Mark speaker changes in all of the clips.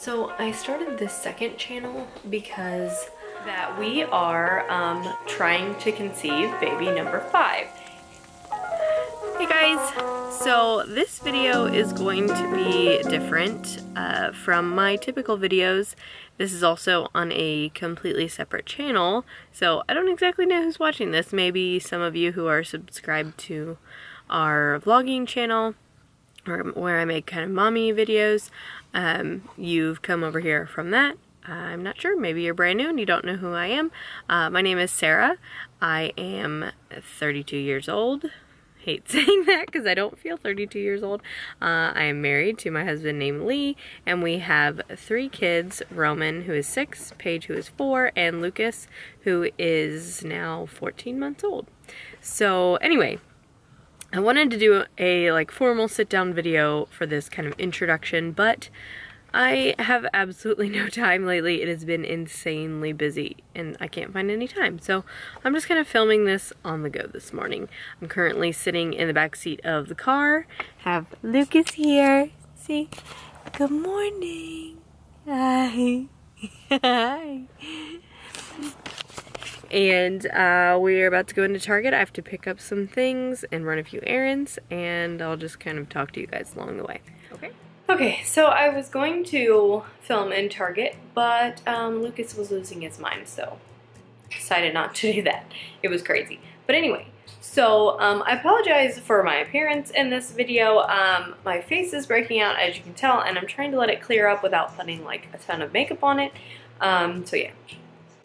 Speaker 1: So I started this second channel because that we are trying to conceive baby number 5. Hey guys, so this video is going to be different from my typical videos. This is also on a completely separate channel, so I don't exactly know who's watching this. Maybe some of you who are subscribed to our vlogging channel, or where I make kind of mommy videos, you've come over here from that. I'm not sure, maybe you're brand new and you don't know who I am. My name is Sarah. I am 32 years old. Hate saying that because I don't feel 32 years old. I am married to my husband named Lee, and we have 3 kids, Roman, who is 6, Paige, who is 4, and Lucas, who is now 14 months old. So anyway, I wanted to do a formal sit-down video for this kind of introduction, but I have absolutely no time lately. It has been insanely busy and I can't find any time. So I'm just kind of filming this on the go this morning. I'm currently sitting in the back seat of the car. Have Lucas here. See? Good morning. Hi. Hi. And we're about to go into Target. I have to pick up some things and run a few errands, and I'll just kind of talk to you guys along the way. Okay? Okay, so I was going to film in Target, but Lucas was losing his mind, so decided not to do that. It was crazy. But anyway, so I apologize for my appearance in this video. My face is breaking out, as you can tell, and I'm trying to let it clear up without putting like a ton of makeup on it. So yeah.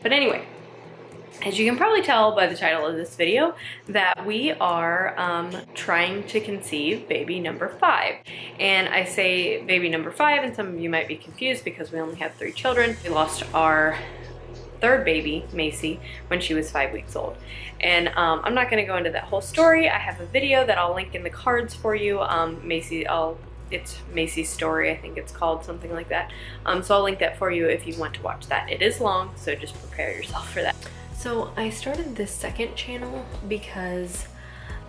Speaker 1: But anyway, as you can probably tell by the title of this video, that we are trying to conceive baby number 5. And I say baby number 5, and some of you might be confused because we only have 3 children. We lost our 3rd baby, Macy, when she was 5 weeks old. And I'm not going to go into that whole story. I have a video that I'll link in the cards for you. It's Macy's story, I think it's called, something like that. So I'll link that for you if you want to watch that. It is long, so just prepare yourself for that. So I started this second channel because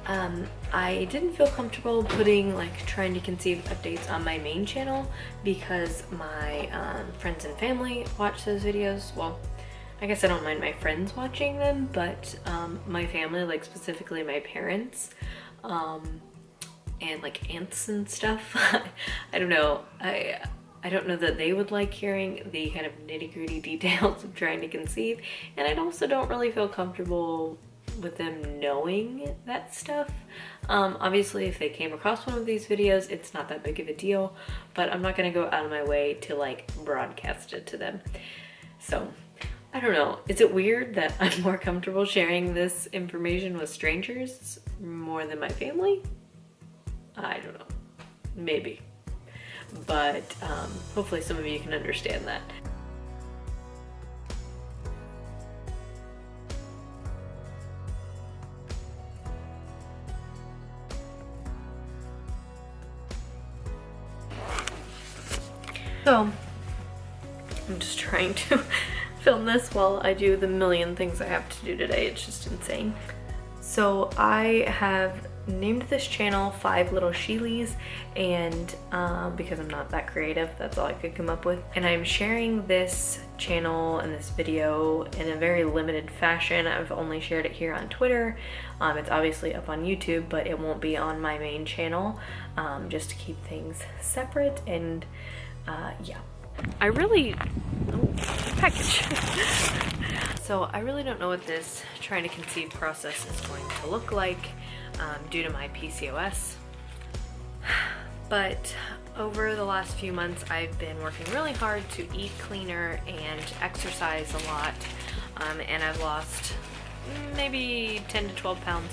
Speaker 1: I didn't feel comfortable putting trying to conceive updates on my main channel because my friends and family watch those videos. Well, I guess I don't mind my friends watching them, but my family, specifically my parents, and aunts and stuff, I don't know. I don't know that they would like hearing the kind of nitty-gritty details of trying to conceive, and I also don't really feel comfortable with them knowing that stuff. Obviously, if they came across one of these videos, it's not that big of a deal, but I'm not going to go out of my way to broadcast it to them. So I don't know. Is it weird that I'm more comfortable sharing this information with strangers more than my family? I don't know. Maybe. But hopefully some of you can understand that. So I'm just trying to film this while I do the million things I have to do today. It's just insane. So I have named this channel 5 Little Sheelies, and because I'm not that creative, that's all I could come up with. And I'm sharing this channel and this video in a very limited fashion. I've only shared it here on Twitter. It's obviously up on YouTube, but it won't be on my main channel, just to keep things separate. And yeah, I really package. So I really don't know what this trying to conceive process is going to look like due to my PCOS. But over the last few months, I've been working really hard to eat cleaner and exercise a lot, and I've lost maybe 10 to 12 pounds,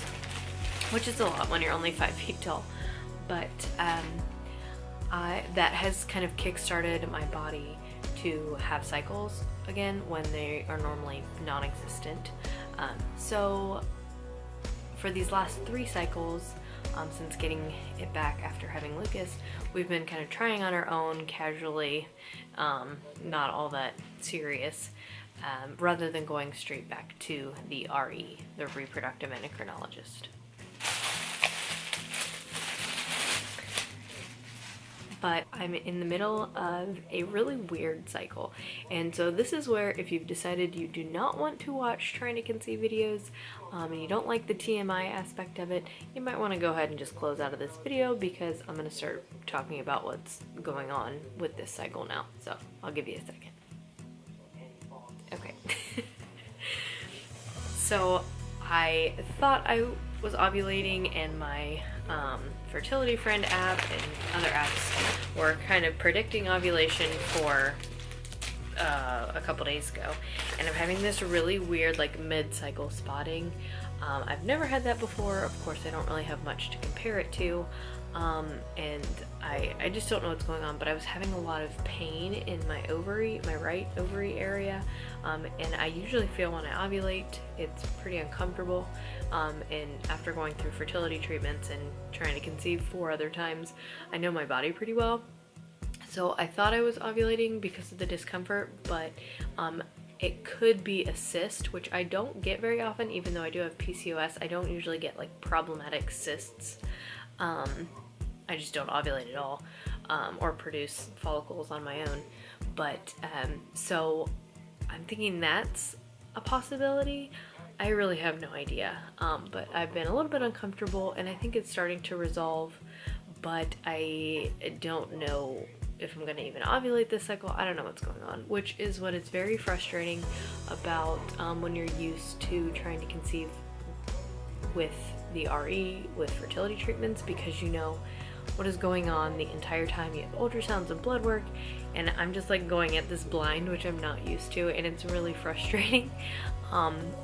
Speaker 1: which is a lot when you're only 5 feet tall. But that has kind of kick-started my body to have cycles again when they are normally non-existent. So for these last 3 cycles, since getting it back after having Lucas, we've been kind of trying on our own casually, not all that serious, rather than going straight back to the RE, the reproductive endocrinologist. but I'm in the middle of a really weird cycle. And so this is where, if you've decided you do not want to watch trying to conceive videos, and you don't like the TMI aspect of it, you might want to go ahead and just close out of this video, because I'm going to start talking about what's going on with this cycle now. So I'll give you a second. Okay. So I thought I was ovulating, and my fertility friend app and other apps were kind of predicting ovulation for a couple days ago, and I'm having this really weird like mid-cycle spotting. I've never had that before. Of course, I don't really have much to compare it to, and I just don't know what's going on, but I was having a lot of pain in my ovary, my right ovary area, and I usually feel when I ovulate it's pretty uncomfortable, and after going through fertility treatments and trying to conceive 4 other times, I know my body pretty well. So I thought I was ovulating because of the discomfort, but it could be a cyst, which I don't get very often. Even though I do have PCOS, I don't usually get like problematic cysts. I just don't ovulate at all, or produce follicles on my own. But so I'm thinking that's a possibility. I really have no idea, but I've been a little bit uncomfortable, and I think it's starting to resolve, but I don't know if I'm gonna even ovulate this cycle. I don't know what's going on, which is what is very frustrating about when you're used to trying to conceive with the RE, with fertility treatments, because you know what is going on the entire time. You have ultrasounds and blood work, and I'm just like going at this blind, which I'm not used to, and it's really frustrating.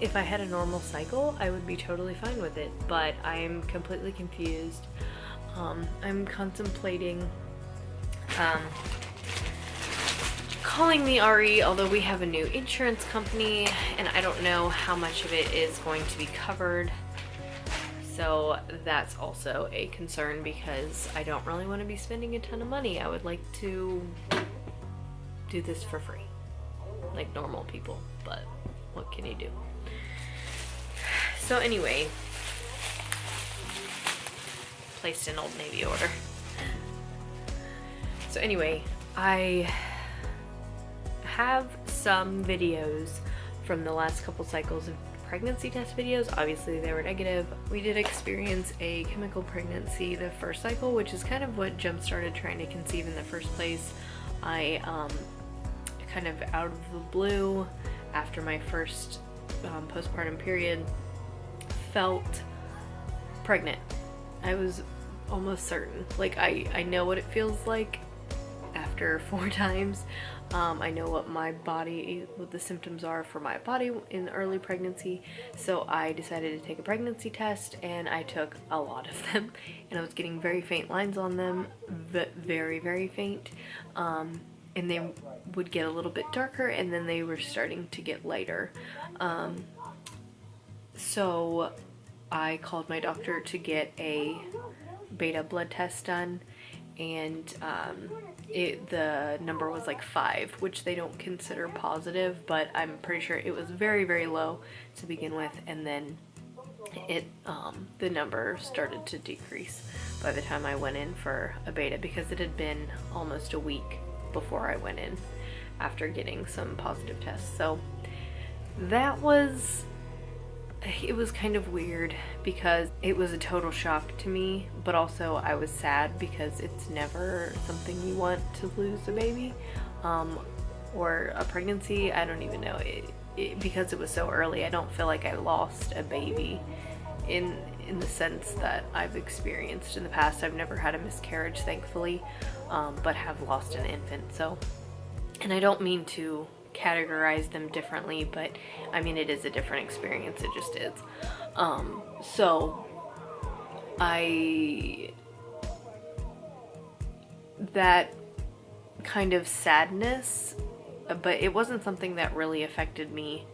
Speaker 1: If I had a normal cycle, I would be totally fine with it, but I'm completely confused. I'm contemplating calling the RE, although we have a new insurance company, and I don't know how much of it is going to be covered. So that's also a concern, because I don't really want to be spending a ton of money. I would like to do this for free, like normal people, but what can you do? So anyway, placed an Old Navy order. So anyway, I have some videos from the last couple cycles of pregnancy test videos. Obviously they were negative. We did experience a chemical pregnancy the first cycle, which is kind of what jump started trying to conceive in the first place. I kind of out of the blue, after my first postpartum period, felt pregnant. I was almost certain. Like I know what it feels like after 4 times. I know what my body, what the symptoms are for my body in early pregnancy, so I decided to take a pregnancy test, and I took a lot of them, and I was getting very faint lines on them, very, very faint, and they would get a little bit darker, and then they were starting to get lighter. So I called my doctor to get a beta blood test done, and the number was like 5, which they don't consider positive, but I'm pretty sure it was very, very low to begin with, and then the number started to decrease by the time I went in for a beta, because it had been almost a week before I went in after getting some positive tests. So that was, it was kind of weird, because it was a total shock to me, but also I was sad because it's never something you want to lose a baby, or a pregnancy. I don't even know, because it was so early. I don't feel like I lost a baby in the sense that I've experienced in the past. I've never had a miscarriage, thankfully, but have lost an infant. So, and I don't mean to categorize them differently, but I mean, it is a different experience. It just is. So that kind of sadness, but it wasn't something that really affected me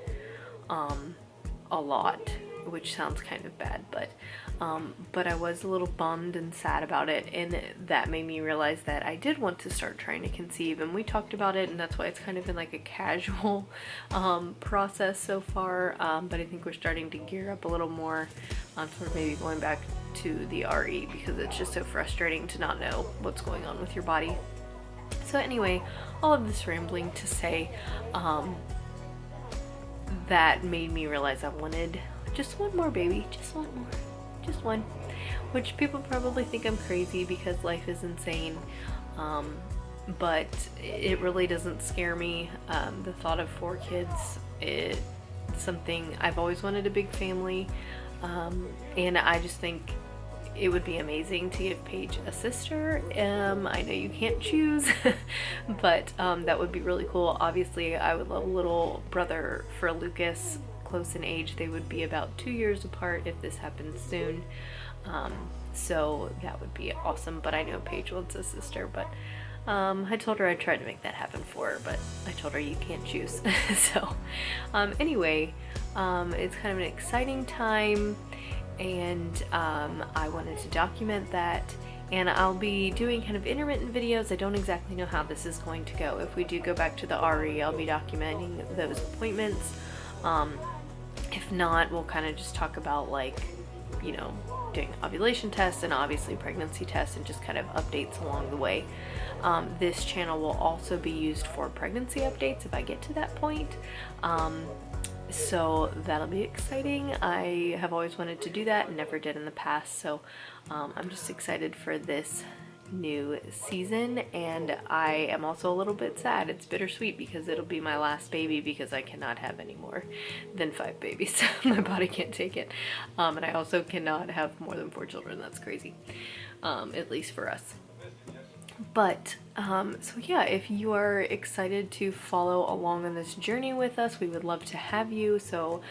Speaker 1: a lot, which sounds kind of bad, but I was a little bummed and sad about it, and that made me realize that I did want to start trying to conceive, and we talked about it, and that's why it's kind of been like a casual process so far, but I think we're starting to gear up a little more for maybe going back to the RE because it's just so frustrating to not know what's going on with your body. So anyway, all of this rambling to say that made me realize I wanted just one more baby, just one more, just one, which people probably think I'm crazy because life is insane, but it really doesn't scare me. The thought of 4 kids, it's something I've always wanted, a big family, and I just think it would be amazing to give Paige a sister. I know you can't choose, but that would be really cool. Obviously, I would love a little brother for Lucas, close in age. They would be about 2 years apart if this happens soon. So that would be awesome, but I know Paige wants a sister, but I told her I'd try to make that happen for her, but I told her you can't choose. So anyway, it's kind of an exciting time, and I wanted to document that, and I'll be doing kind of intermittent videos. I don't exactly know how this is going to go. If we do go back to the RE, I'll be documenting those appointments. If not, we'll kind of just talk about, like, you know, doing ovulation tests and obviously pregnancy tests and just kind of updates along the way. This channel will also be used for pregnancy updates if I get to that point. So that'll be exciting. I have always wanted to do that and never did in the past, so I'm just excited for this new season, and I am also a little bit sad. It's bittersweet because it'll be my last baby because I cannot have any more than 5 babies. My body can't take it, and I also cannot have more than 4 children. That's crazy, at least for us. But so yeah, if you are excited to follow along on this journey with us, we would love to have you. So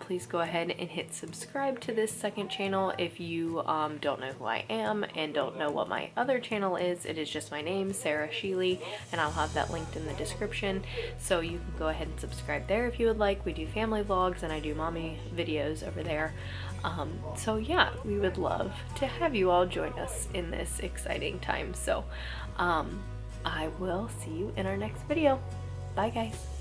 Speaker 1: please go ahead and hit subscribe to this second channel. If you don't know who I am and don't know what my other channel is, it is just my name, Sarah Sheely, and I'll have that linked in the description, so you can go ahead and subscribe there if you would like. We do family vlogs and I do mommy videos over there. So yeah, we would love to have you all join us in this exciting time. So I will see you in our next video. Bye guys.